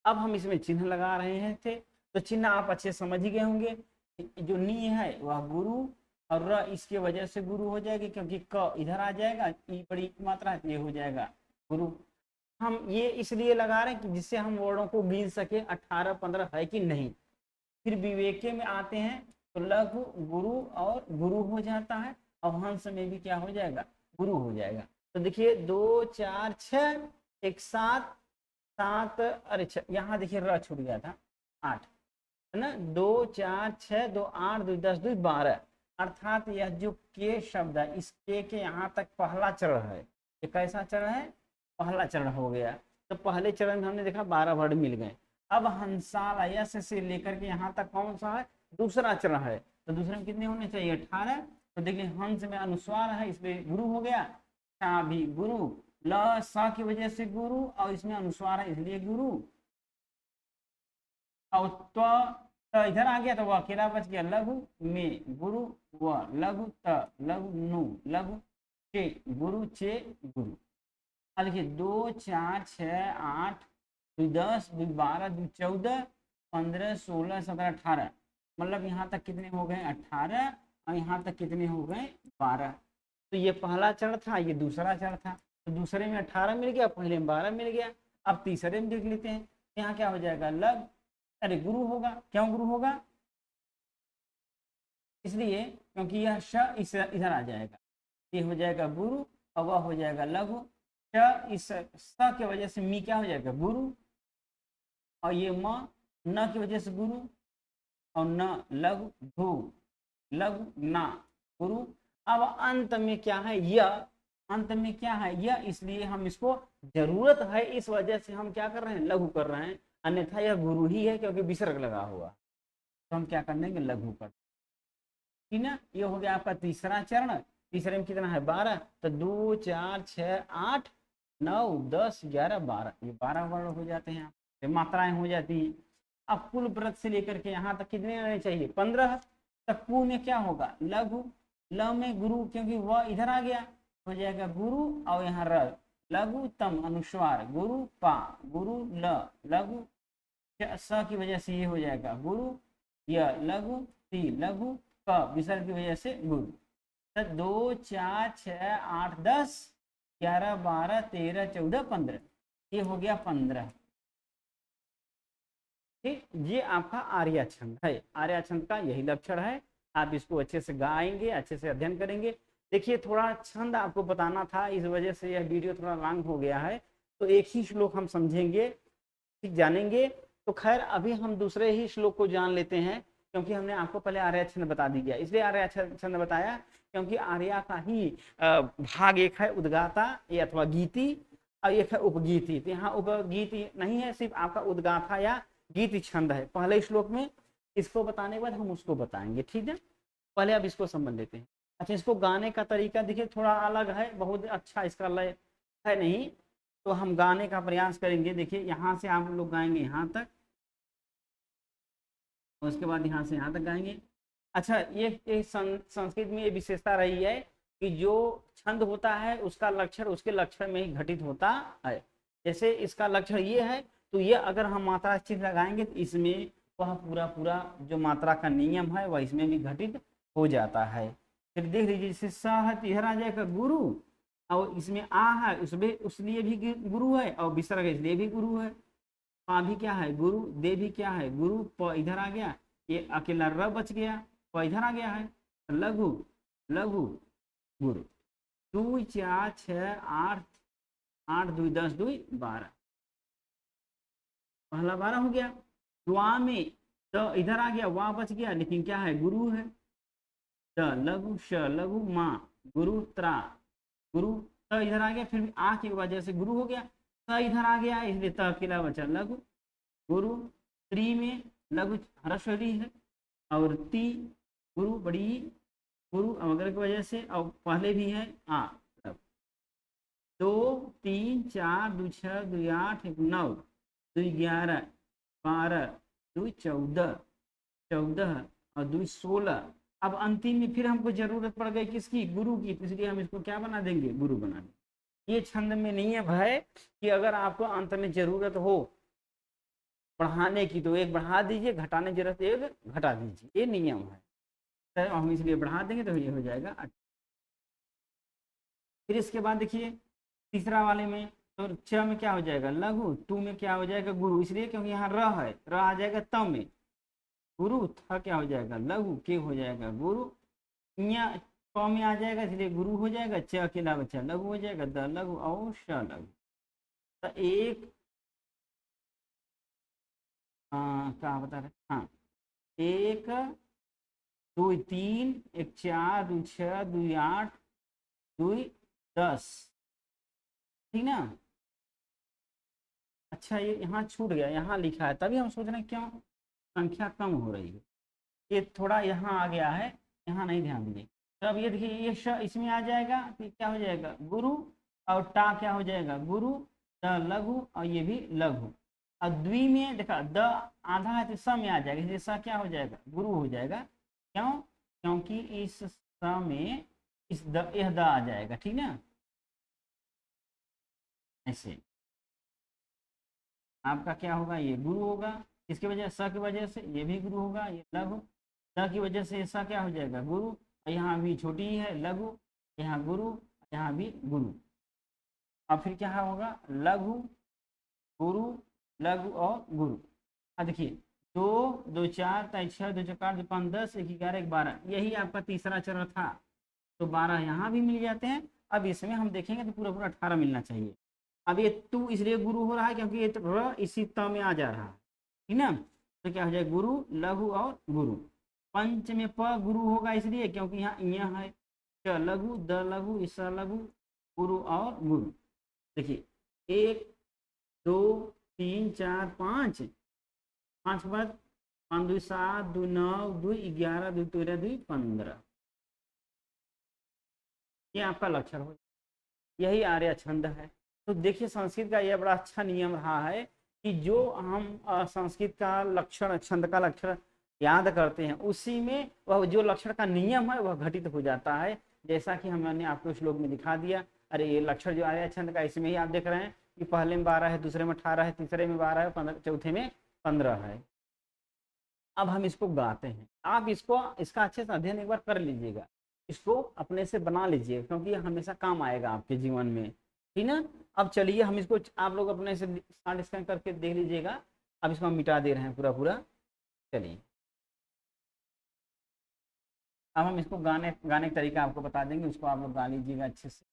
Speaker 1: अब हम इसमें चिन्ह लगा रहे हैं थे, तो चिन्ह आप अच्छे समझ ही गए होंगे। जो नी है वह गुरु और र इसके वजह से गुरु हो जाएगी, क्योंकि क इधर आ जाएगा, ई बड़ी मात्रा है, ये हो जाएगा गुरु। हम ये इसलिए लगा रहे हैं कि जिससे हम वर्णों को गिन सके 18 15 है कि नहीं। फिर विवेके में आते हैं तो लघु गुरु और गुरु हो जाता है, और हंस में भी क्या हो जाएगा, गुरु हो जाएगा। तो देखिए 2 4 6 एक 7 7, अरे यहाँ देखिए र छूट गया था 8 है ना, 2 4 6 2 8 2 10 2 12, अर्थात यह जो के शब्द है इस के यहाँ तक पहला चरण है। ये कैसा चरण है, पहला चरण हो गया। तो पहले चरण में हमने देखा 12 वर्ण मिल गए। अब हंसाल यस से लेकर के यहाँ तक कौन सा है, दूसरा चरण है। तो दूसरे में कितने होने चाहिए, 18। तो देखिए हंस में अनुस्वार है, इसमें गुरु हो गया, सा भी गुरु, ल सा की वजह से गुरु, और इसमें अनुस्वार है इसलिए गुरु, और तो इधर आ गया तो वह अकेला बच गया, लघु में गुरु व लघु त लघु नु लघु चे गुरु चे गुरु। अब देखिए 2 4 6 8 2 10 2 12 2 14 15 16 17 18, मतलब यहाँ तक कितने हो गए 18, और यहाँ तक कितने हो गए 12। तो ये पहला चरण था, ये दूसरा चरण था। तो दूसरे में 18 मिल गया, पहले में 12 मिल गया। अब तीसरे में देख लेते हैं, यहाँ क्या हो जाएगा, लग, अरे गुरु होगा। क्यों गुरु होगा, इसलिए क्योंकि यह श इधर आ जाएगा, ये हो जाएगा गुरु, और वह हो जाएगा लघु। श इस स की वजह से मी क्या हो जाएगा, गुरु, और ये म न की वजह से गुरु, और न लघु धू लघु ना गुरु। अब अंत में क्या है, यह अंत में क्या है यह, इसलिए हम इसको जरूरत है इस वजह से हम क्या कर रहे हैं, लघु कर रहे हैं, अन्यथा यह गुरु ही है क्योंकि विसर्ग लगा हुआ। तो हम क्या कर देंगे, लघु कर, ठीक ना। ये हो गया आपका तीसरा चरण। तीसरे में कितना है 12, तो 2 4 6 8 9 10 11 12, ये 12 वर्ण हो जाते हैं, ये मात्राएं हो जाती हैं। अब कुल व्रत से लेकर के यहाँ तक कितने रहने चाहिए, 15। तक कु में क्या होगा, लघु, ल में गुरु, क्योंकि वह इधर आ गया, हो जाएगा गुरु, और यहाँ र, लघु तम अनुस्वार, गुरु पा गुरु ल लघु, स की वजह से ये हो जाएगा गुरु, यह लघु, ती लघु, क विसर्ग की वजह से गुरु। तो 2 4 6 8 10 11 12 13 14 15, ये हो गया 15। ठीक, ये आपका आर्या छंद है। आर्या छंद का यही लक्षण है। आप इसको अच्छे से गाएंगे, अच्छे से अध्ययन करेंगे। देखिए थोड़ा छंद आपको बताना था, इस वजह से यह वीडियो थोड़ा लॉन्ग हो गया है। तो एक ही श्लोक हम समझेंगे, ठीक, जानेंगे। तो खैर अभी हम दूसरे ही श्लोक को जान लेते हैं, क्योंकि हमने आपको पहले आर्या छंद बता दिया। इसलिए आर्या छंद बताया क्योंकि आर्या का ही भाग एक है उद्गाता या अथवा गीति, और एक है उपगीति। तो यहाँ उपगीति नहीं है, सिर्फ आपका उद्गाथा या गीति छंद है पहले श्लोक में। इसको बताने के बाद हम उसको बताएंगे, ठीक है। पहले अब इसको समझ लेते हैं। अच्छा, इसको गाने का तरीका देखिए थोड़ा अलग है, बहुत अच्छा इसका लय है नहीं, तो हम गाने का प्रयास करेंगे। देखिए यहाँ से आप लोग गाएंगे यहाँ तक, उसके बाद यहाँ से यहाँ तक गाएंगे। अच्छा, ये संस्कृत में ये विशेषता रही है कि जो छंद होता है उसका लक्षण उसके लक्षण में ही घटित होता है। जैसे इसका लक्षण ये है, तो ये अगर हम मात्रा चिन्ह लगाएंगे तो इसमें वह पूरा जो मात्रा का नियम है वह इसमें भी घटित हो जाता है। फिर देख लीजिए, जैसे स है तो इधर आ जाएगा गुरु, और इसमें आ है उसमें उसलिए भी गुरु है, और विसर्ग इसलिए भी गुरु है। पा भी क्या है गुरु, दे भी क्या है गुरु, प इधर आ गया, ये अकेला र बच गया, प इधर आ गया है, लघु लघु गुरु। 2 4 6 8 8 2 10 2 12, पहला 12 हो गया। द्वा में तो इधर आ गया, वाह बच गया, लेकिन क्या है गुरु है। द लघु श लघु माँ गुरु त्रा, गुरु, त इधर आ गया, फिर भी आ की वजह से गुरु हो गया, त इधर आ गया इसलिए त अकेला बचा लघु, गुरु। त्री में लघु ह्रस्वरी है, और ती गुरु बड़ी गुरु अमगर की वजह से, और पहले भी है आ। 2 3 4 2 6 2 8 1 9 2 11 12 2 14 14 और 2 16। अब अंतिम में फिर हमको जरूरत पड़ गई किसकी, गुरु की, इसलिए हम इसको क्या बना देंगे, गुरु बना देंगे। ये छंद में नियम है कि अगर आपको अंत में जरूरत हो बढ़ाने की तो एक बढ़ा दीजिए, घटाने की जरूरत एक घटा दीजिए, ये नियम है। तो हम इसलिए बढ़ा देंगे तो ये हो जाएगा। फिर इसके बाद देखिए तीसरा वाले में, तो च में क्या हो जाएगा लघु, तू में क्या हो जाएगा गुरु, इसलिए क्योंकि यहाँ र है, र आ जाएगा त में, गुरु था क्या हो जाएगा लघु, के हो जाएगा गुरु, यहाँ प में आ जाएगा इसलिए गुरु हो जाएगा, च अकेला बच्चा लघु हो जाएगा, द लघु और श लघु। तो एक क्या बता रहे, हाँ 1 2 3 1 4 2 6 2 8 2 10, ठीक ना। अच्छा ये यहाँ छूट गया, यहाँ लिखा है, तभी हम सोच रहे हैं क्यों संख्या कम हो रही है, ये थोड़ा यहाँ आ गया है, यहाँ नहीं ध्यान दीजिए। तो अब ये देखिए ये श इसमें आ जाएगा तो क्या हो जाएगा गुरु, और टा क्या हो जाएगा गुरु, द लघु और ये भी लघु, और द्वि में देखा द आधा है तो स में आ जाएगा, इसलिए स क्या हो जाएगा गुरु हो जाएगा। क्यों, क्योंकि इस स में इस द यह द आ जाएगा, ठीक ना, ऐसे आपका क्या होगा ये गुरु होगा, किसकी वजह स की वजह से, ये भी गुरु होगा, ये लघु, द की वजह से स क्या हो जाएगा गुरु, और यहाँ भी छोटी है लघु, यहाँ गुरु, यहाँ भी गुरु। अब फिर क्या होगा लघु गुरु लघु और गुरु। अब देखिए 2 2 4 3 6 2 4 2 5 10 1 11 1 12, यही आपका तीसरा चरण था, तो 12 यहाँ भी मिल जाते हैं। अब इसमें हम देखेंगे तो पूरा पूरा 18 मिलना चाहिए। अब ये तू इसलिए गुरु हो रहा है क्योंकि ये र इसी त में आ जा रहा है, ठीक ना, तो क्या हो जाएगा गुरु लघु और गुरु। पंच में प गुरु होगा इसलिए क्योंकि यहाँ यह है, च लघु द लघु इस लघु गुरु और गुरु। देखिए 1 2 3 4 5 5 के बाद 5 2 7 2 9 2 11 2 13 2 15, ये आपका लक्षण हो, यही आर्य छंद है। तो देखिए संस्कृत का यह बड़ा अच्छा नियम रहा है कि जो हम संस्कृत का लक्षण छंद का लक्षण याद करते हैं उसी में वह जो लक्षण का नियम है वह घटित हो जाता है, जैसा कि हमने आपको श्लोक में दिखा दिया। अरे ये लक्षण जो आर्य छंद का इसमें ही आप देख रहे हैं कि पहले में 12 है, दूसरे में 18 है, तीसरे में 12 है, 15, चौथे में 15 है। अब हम इसको गाते हैं, आप इसको इसका अच्छे से अध्ययन एक बार कर लीजिएगा, इसको अपने से बना लीजिए क्योंकि ये हमेशा काम आएगा आपके जीवन में, ठीक ना। अब चलिए हम इसको आप लोग अपने से स्कैन करके देख लीजिएगा। अब इसको हम मिटा दे रहे हैं पूरा पूरा। चलिए अब हम इसको गाने का तरीका आपको बता देंगे, उसको आप लोग गा लीजिएगा अच्छे से,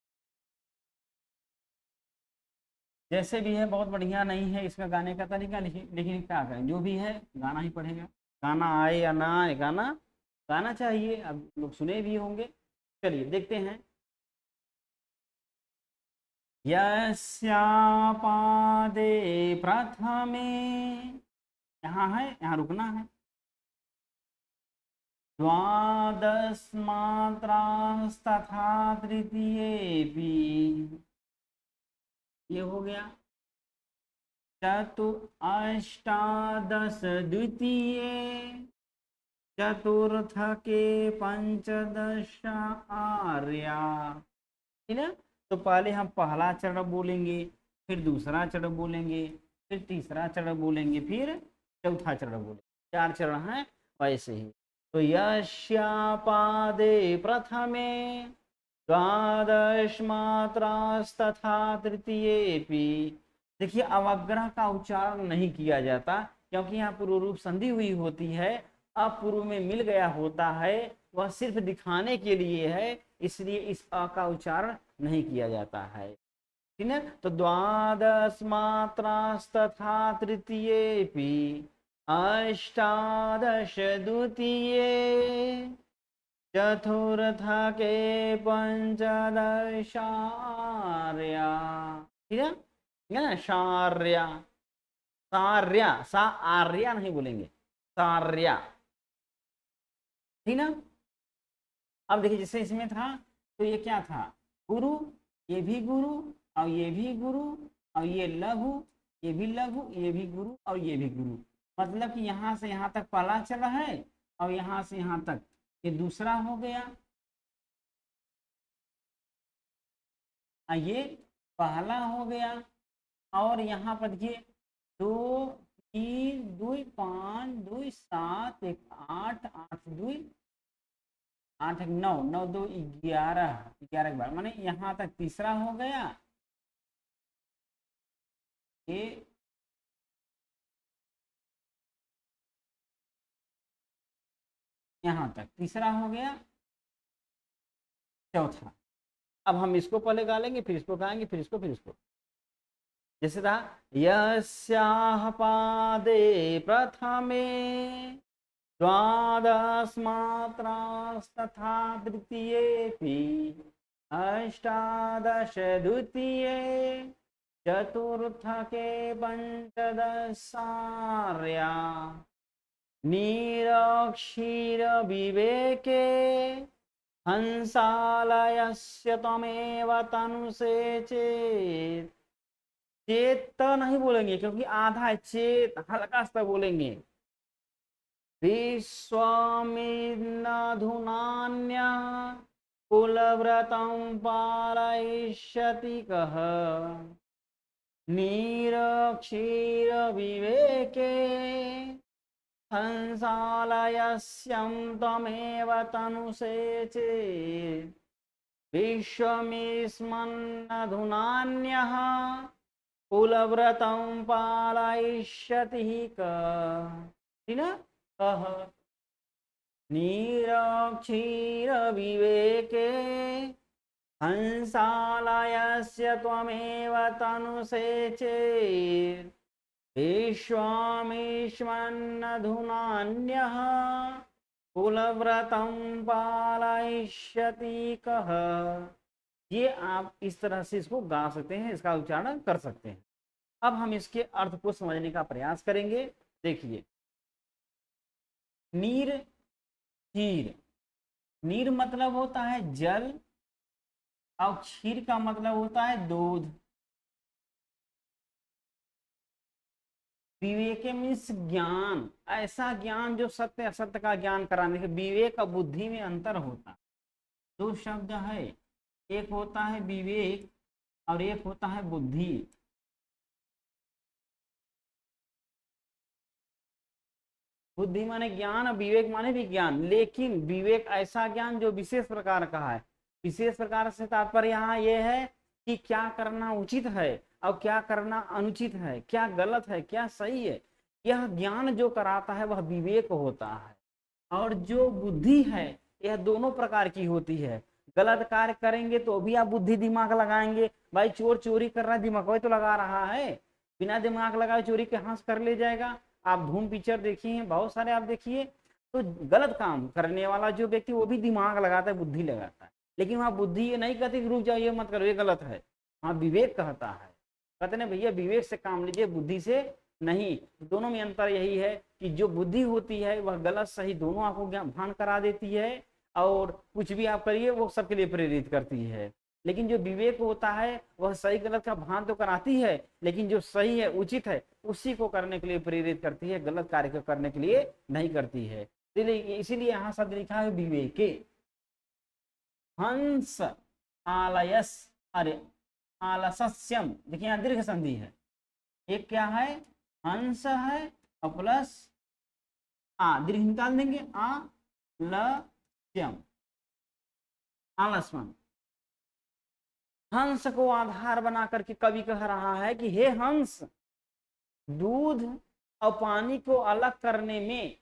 Speaker 1: जैसे भी है बहुत बढ़िया नहीं है इसका गाने का तरीका, लेकिन क्या करें जो भी है गाना ही पड़ेगा, गाना आए या ना आए गाना गाना चाहिए, अब लोग सुने भी होंगे। चलिए देखते हैं। यस्यापादे प्रथमे, यहाँ है, यहाँ रुकना है, द्वादश मात्रांस्तथा तृतीयेऽपि, ये हो गया। अष्टादश द्वितीये, चतुर्थ के पंचदश आर्या, ठीक है। तो पहले हम पहला चरण बोलेंगे, फिर दूसरा चरण बोलेंगे, फिर तीसरा चरण बोलेंगे, फिर चौथा चरण बोलेंगे, 4 चरण हैं वैसे ही। तो यस्यापादे प्रथमे द्वादश मात्रास्तथा तृतीयेऽपि, देखिए अवग्रह का उच्चारण नहीं किया जाता क्योंकि यहाँ पूर्व रूप संधि हुई होती है, अब पूर्व में मिल गया होता है, वह सिर्फ दिखाने के लिए है, इसलिए इस अ का उच्चारण नहीं किया जाता है, ठीक है। तो द्वादश मात्रास्तथा तृतीयेऽपि अष्टादश द्वितीये, चतुर्थ के पंचदशार्या, ठीक है ना, शार्या, सार्या, सा आर्या नहीं बोलेंगे, सार्या, ठीक ना। अब देखिए जैसे इसमें था तो ये क्या था, गुरु, ये भी गुरु और ये भी गुरु और ये लघु, ये भी लघु, ये भी गुरु और ये भी गुरु, मतलब कि यहाँ से यहाँ तक पहला चला है और यहाँ से यहाँ तक ये दूसरा हो गया, ये पहला हो गया, और यहाँ पर देखिए 2 3 2 5 2 7 1 8 8 2 8 9 9 2 11 11 बार, माने यहाँ तक तीसरा हो गया, ये यहाँ तक तीसरा हो गया, चौथा। अब हम इसको पहले गा लेंगे, फिर इसको गाएंगे, फिर इसको, फिर इसको। जैसे था यस्याह पादे प्रथमे द्वादश मात्रास्तथा द्वितीयेऽपि अष्टादश द्वितीये चतुर्थके पंचदशार्या निरक्षीर विवेके हंसालयस्य त्वमेव तनुषे चेत्, चेत नहीं बोलेंगे क्योंकि आधा है, चेत हल्का सा बोलेंगे। विश्वामिन्नधुनान्य कुलव्रतं पालयिष्यति कः निरक्षीर विवेके हंसालयस्यं त्वमेव तनुषे चेत् विश्वमिस्मन्नधुनान्यः कुलव्रतं पालयिष्यति कः निरक्षीर विवेके हंसालयस्य त्वमेव तनुषे चेत् विश्वामिष्मन्नधुनान्यः कुलव्रतं पालयिष्यति कः। ये आप इस तरह से इसको गा सकते हैं, इसका उच्चारण कर सकते हैं। अब हम इसके अर्थ को समझने का प्रयास करेंगे। देखिए नीर, क्षीर, नीर मतलब होता है जल और क्षीर का मतलब होता है दूध। विवेक मीन्स ज्ञान, ऐसा ज्ञान जो सत्य असत्य का ज्ञान कराने के। विवेक और बुद्धि में अंतर होता, दो शब्द है, एक होता है विवेक और एक होता है बुद्धि। बुद्धि माने ज्ञान और विवेक माने भी ज्ञान, लेकिन विवेक ऐसा ज्ञान जो विशेष प्रकार का है। विशेष प्रकार से तात्पर्य यहाँ ये है कि क्या करना उचित है और क्या करना अनुचित है, क्या गलत है क्या सही है, यह ज्ञान जो कराता है वह विवेक होता है। और जो बुद्धि है यह दोनों प्रकार की होती है। गलत कार्य करेंगे तो भी आप बुद्धि दिमाग लगाएंगे, भाई चोर चोरी कर रहा है दिमाग तो लगा रहा है, बिना दिमाग लगाए चोरी कहाँ से कर ले जाएगा। आप धूम पिक्चर देखिए हैं बहुत सारे, आप देखिए तो गलत काम करने वाला जो व्यक्ति वो भी दिमाग लगाता है, बुद्धि लगाता है, लेकिन वहाँ बुद्धि ये नहीं कहती रुक जाओ ये मत करो ये गलत है, हाँ विवेक कहता है, कहते ना भैया विवेक से काम लीजिए बुद्धि से नहीं। दोनों में अंतर यही है कि जो बुद्धि होती है वह गलत सही दोनों आपको भान करा देती है, और कुछ भी आप करिए वो सबके लिए प्रेरित करती है। लेकिन जो विवेक होता है वह सही गलत का भान तो कराती है, लेकिन जो सही है उचित है उसी को करने के लिए प्रेरित करती है, गलत कार्य को करने के लिए नहीं करती है। इसीलिए यहाँ शब्द लिखा है विवेके। हंस आलयस, अरे आलस्यम, देखिए यहाँ दीर्घ संधि है, एक क्या है हंस है और प्लस आ, दीर्घ निकाल देंगे आलस्यम, आलस्यम। हंस को आधार बना करके कवि कह रहा है कि हे हंस, दूध और पानी को अलग करने में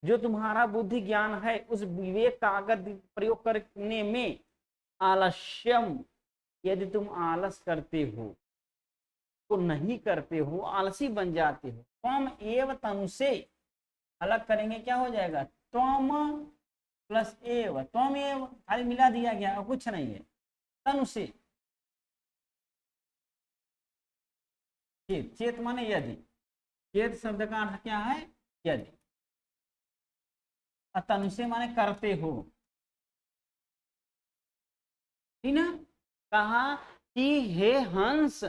Speaker 1: जो तुम्हारा बुद्धि ज्ञान है उस विवेक का अगर प्रयोग करने में आलस्यम, यदि तुम आलस करते हो तो नहीं करते हो, आलसी बन जाते हो, त्वम एव तनु से अलग करेंगे क्या हो जाएगा त्वम प्लस एव त्वमेव, खाली मिला दिया गया और कुछ नहीं है। तनु से चेत, चेत माने यदि, चेत शब्द का अर्थ क्या है? यदि। तनु से माने करते हो, ठीक ना। कहा कि हे हंस,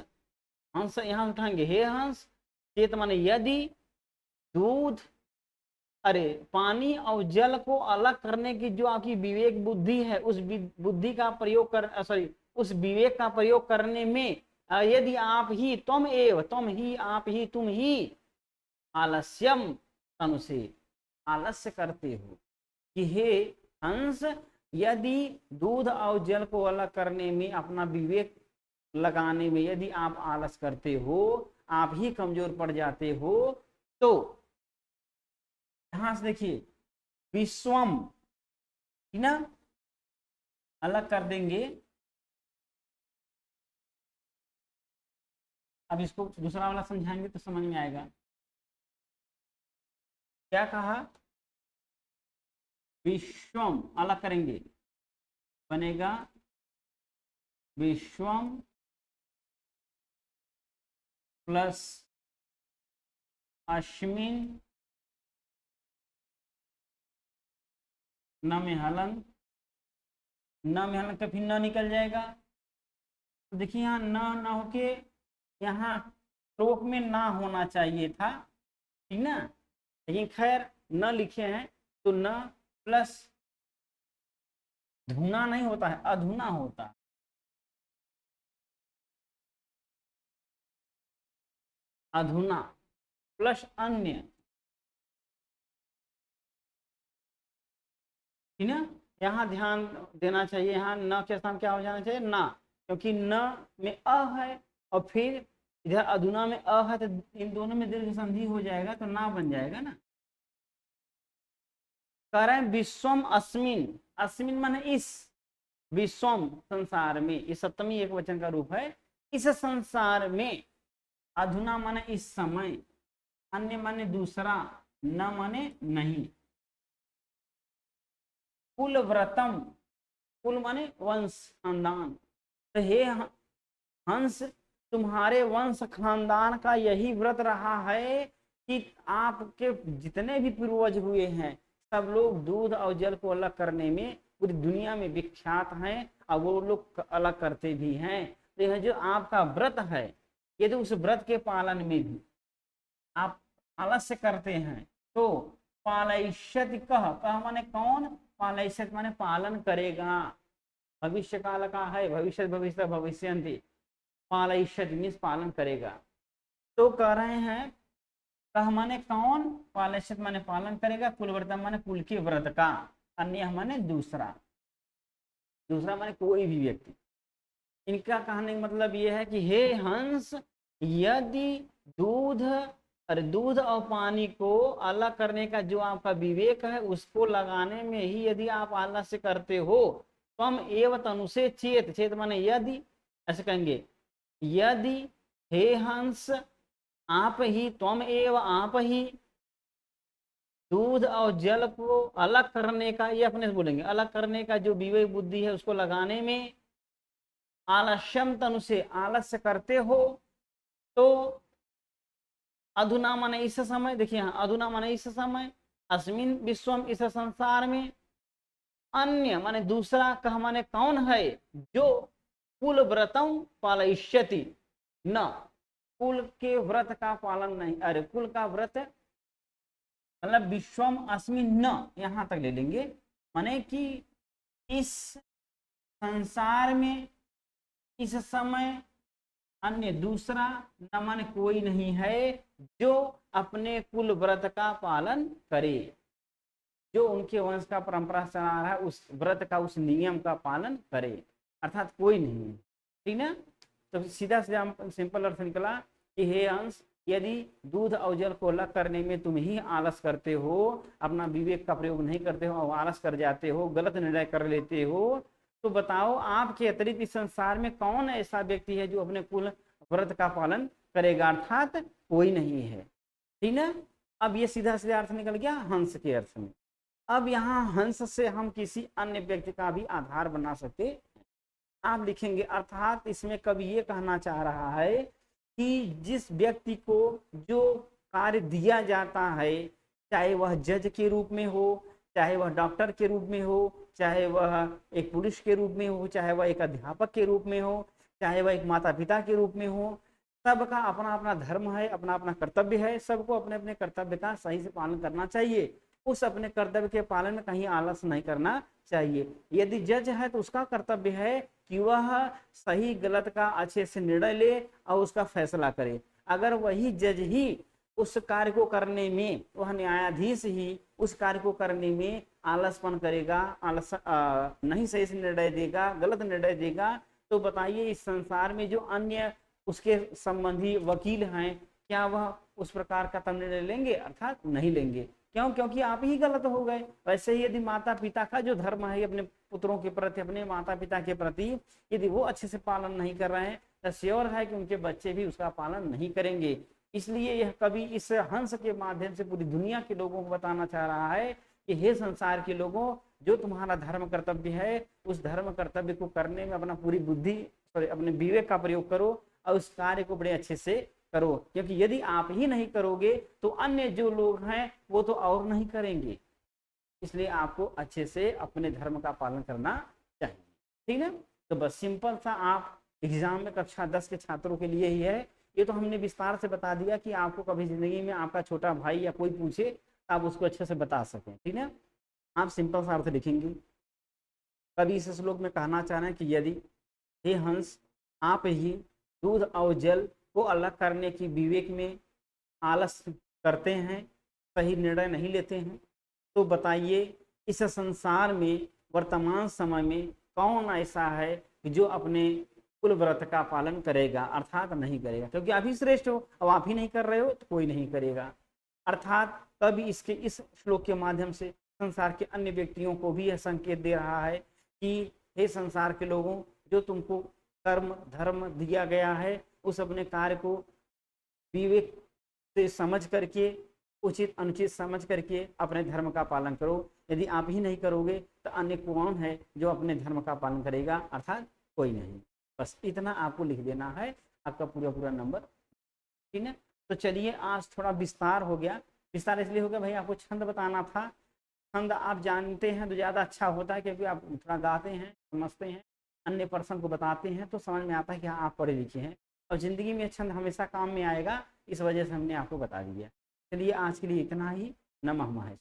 Speaker 1: हंस यहां उठाएंगे, हे हंस, चेत माने यदि, दूध, अरे पानी और जल को अलग करने की जो आपकी विवेक बुद्धि है, उस बुद्धि का प्रयोग कर, सॉरी उस विवेक का प्रयोग करने में यदि आप ही, तुम एव, तुम ही, आप ही, तुम ही, आलस्यम तनु से आलस्य करते हो, कि हे हंस, यदि दूध और जल को अलग करने में, अपना विवेक लगाने में यदि आप आलस करते हो, आप ही कमजोर पड़ जाते हो, तो यहां से देखिए विश्वम, ठीक ना, अलग कर देंगे। अब इसको दूसरा वाला समझाएंगे तो समझ में आएगा। क्या कहा? विश्वम अलग करेंगे, बनेगा विश्वम प्लस अश्मिन न में हलन, न में हलन का फिर न निकल जाएगा। तो देखिए यहाँ न होके यहाँ श्लोक में ना होना चाहिए था, ठीक ना, लेकिन खैर न लिखे हैं तो न प्लस धुना नहीं होता है, अधुना होता है। अधुना प्लस अन्य, ठीक ना। यहाँ ध्यान देना चाहिए, यहाँ न के स्थान क्या हो जाना चाहिए? ना, क्योंकि न में अ है और फिर इधर अधुना में अ है, तो इन दोनों में दीर्घ संधि हो जाएगा तो ना बन जाएगा ना। कह रहे हैं विश्वम अस्मिन, अस्मिन माने इस, विश्वम संसार में, इस सप्तमी एक वचन का रूप है, इस संसार में, अधुना माने इस समय, अन्य माने दूसरा, न माने नहीं। कुल व्रतम, कुल माने वंश खानदान, तो हे हंस, तुम्हारे वंश खानदान का यही व्रत रहा है कि आपके जितने भी पूर्वज हुए हैं सब लोग दूध और जल को अलग करने में पूरी दुनिया में विख्यात हैं और वो लोग अलग करते भी हैं। तो यह जो आपका व्रत है, यदि उस व्रत के पालन में भी आप आलस्य करते हैं तो पालयिष्यति, कह माने कौन? पालयिष्यति माने पालन करेगा, भविष्य काल का है, भविष्य भविष्य भविष्यन्ति, पालयिष्यति मीन्स पालन करेगा। तो कह रहे हैं कह माने कौन, पालयिष्यत माने पालन करेगा, कुलव्रतम माने कुल के व्रत का, अन्य माने दूसरा, दूसरा माने कोई भी व्यक्ति। इनका कहने का मतलब यह है कि हे हंस, यदि दूध और पानी को अलग करने का जो आपका विवेक है उसको लगाने में ही यदि आप आलस्य करते हो, तम एव तनु से चेत, चेत माने यदि, ऐसे कहेंगे यदि हे हंस, आप ही, त्वम एव आप ही, दूध और जल को अलग करने का, ये अपने से बोलेंगे, अलग करने का जो विवेक बुद्धि है उसको लगाने में आलस्यम तनु से आलस्य करते हो, तो अधुना माने इस समय, देखिए यहाँ अधुना माने इस समय, अस्मिन विश्वम इस संसार में, अन्य माने दूसरा, कह माने कौन है? जो कुल व्रतम पालयिष्यति, न कुल के व्रत का पालन नहीं, अरे कुल का व्रत मतलब विश्वम अस्मिन न, यहां तक ले लेंगे, माने कि इस संसार में इस समय अन्य दूसरा, न माने कोई नहीं है जो अपने कुल व्रत का पालन करे, जो उनके वंश का परंपरा चला रहा है उस व्रत का, उस नियम का पालन करे, अर्थात कोई नहीं है, ठीक ना। तो सीधा सीधा सिंपल अर्थ निकला कि हे अंश, यदि दूध और जल को अलग करने में तुम ही आलस करते हो, अपना विवेक का प्रयोग नहीं करते हो और आलस कर जाते हो, गलत निर्णय कर लेते हो, तो बताओ आपके अतिरिक्त इस संसार में कौन ऐसा व्यक्ति है जो अपने कुल व्रत का पालन करेगा, अर्थात कोई नहीं है, ठीक ना। अब ये सीधा सीधा अर्थ निकल गया हंस के अर्थ में। अब यहाँ हंस से हम किसी अन्य व्यक्ति का भी आधार बना सकते हैं। आप लिखेंगे अर्थात इसमें कवि ये कहना चाह रहा है कि जिस व्यक्ति को जो कार्य दिया जाता है, चाहे वह जज के रूप में हो, चाहे वह डॉक्टर के रूप में हो, चाहे वह एक पुलिस के रूप में हो, चाहे वह एक अध्यापक के रूप में हो, चाहे वह एक माता पिता के रूप में हो, सबका अपना अपना धर्म है, अपना अपना कर्तव्य है। सबको अपने अपने कर्तव्य का सही से पालन करना चाहिए। उस अपने कर्तव्य के पालन में कहीं आलस नहीं करना चाहिए। यदि जज है तो उसका कर्तव्य है कि वह सही गलत का अच्छे से निर्णय ले और उसका फैसला करे। अगर वही जज ही उस कार्य को करने में, वह न्यायाधीश ही उस कार्य को करने में आलसपन करेगा, नहीं सही से निर्णय देगा, गलत निर्णय देगा, तो बताइए इस संसार में जो अन्य उसके संबंधी वकील हैं, क्या वह उस प्रकार का निर्णय लेंगे? अर्थात नहीं लेंगे। क्यों? क्योंकि आप ही गलत हो गए। वैसे ही यदि माता पिता का जो धर्म है अपने पुत्रों के प्रति, अपने माता पिता के प्रति, यदि वो अच्छे से पालन नहीं कर रहे हैं तो श्योर है कि उनके बच्चे भी उसका पालन नहीं करेंगे। इसलिए यह कवि इस हंस के माध्यम से पूरी दुनिया के लोगों को बताना चाह रहा है कि हे संसार के लोगों, जो तुम्हारा धर्म कर्तव्य है उस धर्म कर्तव्य को करने में अपना पूरी बुद्धि, अपने विवेक का प्रयोग करो और उस कार्य को बड़े अच्छे से करो। क्योंकि यदि आप ही नहीं करोगे तो अन्य जो लोग हैं वो तो और नहीं करेंगे। इसलिए आपको अच्छे से अपने धर्म का पालन करना चाहिए। ठीक है, तो बस सिंपल सा आप एग्जाम में कक्षा 10 के छात्रों के लिए ही है। ये तो हमने विस्तार से बता दिया कि आपको कभी जिंदगी में आपका छोटा भाई या कोई पूछे तो आप उसको अच्छे से बता सकें। ठीक है, आप सिंपल सा अर्थ लिखेंगे। कवि इस श्लोक में कहना चाह रहे हैं कि यदि हे हंस, आप ही दूध और जल को अलग करने की विवेक में आलस करते हैं, सही निर्णय नहीं लेते हैं, तो बताइए इस संसार में वर्तमान समय में कौन ऐसा है कि जो अपने कुल व्रत का पालन करेगा? अर्थात नहीं करेगा। क्योंकि आप ही श्रेष्ठ हो, अब आप ही नहीं कर रहे हो तो कोई नहीं करेगा। अर्थात कभी इसके इस श्लोक के माध्यम से संसार के अन्य व्यक्तियों को भी यह संकेत दे रहा है कि हे संसार के लोगों, जो तुमको कर्म धर्म दिया गया है उस अपने कार्य को विवेक से समझ करके, उचित अनुचित समझ करके अपने धर्म का पालन करो। यदि आप ही नहीं करोगे तो अन्य कौन है जो अपने धर्म का पालन करेगा? अर्थात कोई नहीं। बस इतना आपको लिख देना है, आपका पूरा पूरा नंबर। ठीक है, तो चलिए आज थोड़ा विस्तार हो गया। विस्तार इसलिए हो गया भाई आपको छंद बताना था। छंद आप जानते हैं तो ज़्यादा अच्छा होता है, क्योंकि आप थोड़ा गाते हैं, समझते हैं, अन्य पर्सन को बताते हैं तो समझ में आता है कि हाँ आप पढ़े लिखे हैं और ज़िंदगी में छंद हमेशा काम में आएगा। इस वजह से हमने आपको बता दिया। चलिए आज के लिए इतना ही। नमः शिवाय।